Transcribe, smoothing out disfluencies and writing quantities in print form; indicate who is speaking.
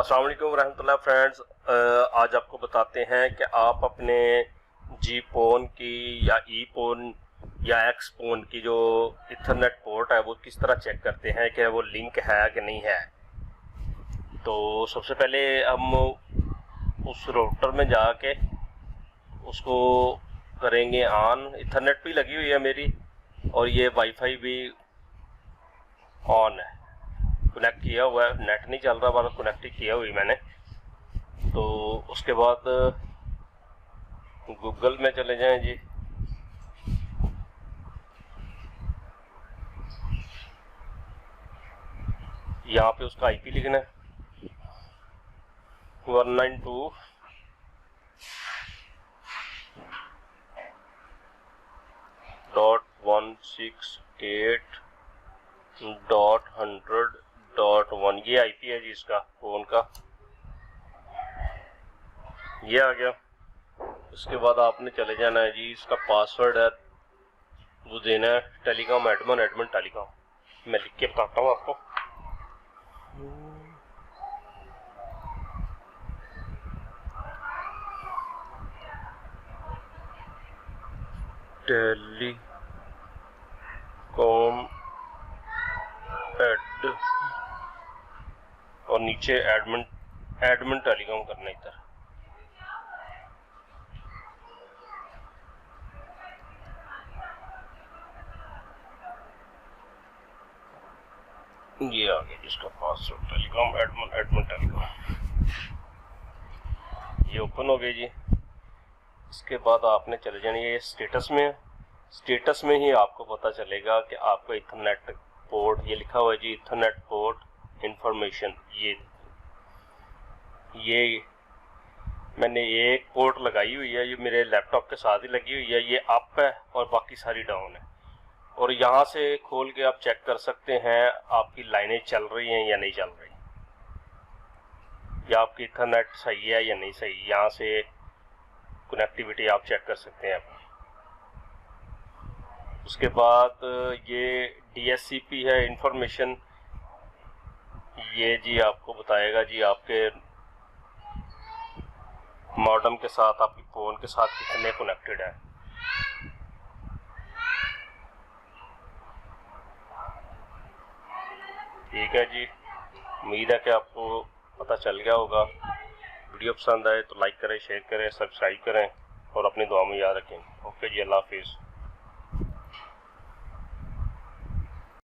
Speaker 1: अस्सलाम वालेकुम रहमतुल्लाह फ्रेंड्स। आज आपको बताते हैं कि आप अपने जी फोन की या ई फोन या एक्स फोन की जो इथरनेट पोर्ट है वो किस तरह चेक करते हैं कि वो लिंक है कि नहीं है। तो सबसे पहले हम उस राउटर में जाके उसको करेंगे ऑन। इथरनेट भी लगी हुई है मेरी और ये वाईफाई भी ऑन है, कनेक्ट किया हुआ है। नेट नहीं चल रहा पर कनेक्ट ही किया हुई मैंने। तो उसके बाद गूगल में चले जाएं जी। यहाँ पे उसका आईपी लिखना है 192.168.100.1। ये आईपी है जी इसका फोन का, ये आ गया। उसके बाद आपने चले जाना है जी, इसका पासवर्ड है वो देना है टेलीकॉम एडमिन टेलीकॉम। मैं लिख के बताता हूँ आपको। टेलीकॉम एड और नीचे एडमिन टेलीकॉम करना इधर। ये आ गया जिसका पासवर्ड टेलीकॉम एडमिन टेलीकॉम। ये ओपन हो गई जी। इसके बाद आपने चले जाना, ये स्टेटस में है। स्टेटस में ही आपको पता चलेगा कि आपका इथरनेट पोर्ट, ये लिखा हुआ है जी इथरनेट पोर्ट इंफॉर्मेशन। ये मैंने एक पोर्ट लगाई हुई है, ये मेरे लैपटॉप के साथ ही लगी हुई है। ये अप है और बाकी सारी डाउन है। और यहाँ से खोल के आप चेक कर सकते हैं आपकी लाइनें चल रही हैं या नहीं चल रही, या आपकी इथरनेट सही है या नहीं सही। यहाँ से कनेक्टिविटी आप चेक कर सकते हैं अपनी। उसके बाद ये DHCP है इंफॉर्मेशन, ये जी आपको बताएगा जी आपके मॉडेम के साथ, आपके फ़ोन के साथ कितने कनेक्टेड है। ठीक है जी, उम्मीद है कि आपको पता चल गया होगा। वीडियो पसंद आए तो लाइक करें, शेयर करें, सब्सक्राइब करें और अपनी दुआ में याद रखें। ओके जी, अल्लाह हाफिज़।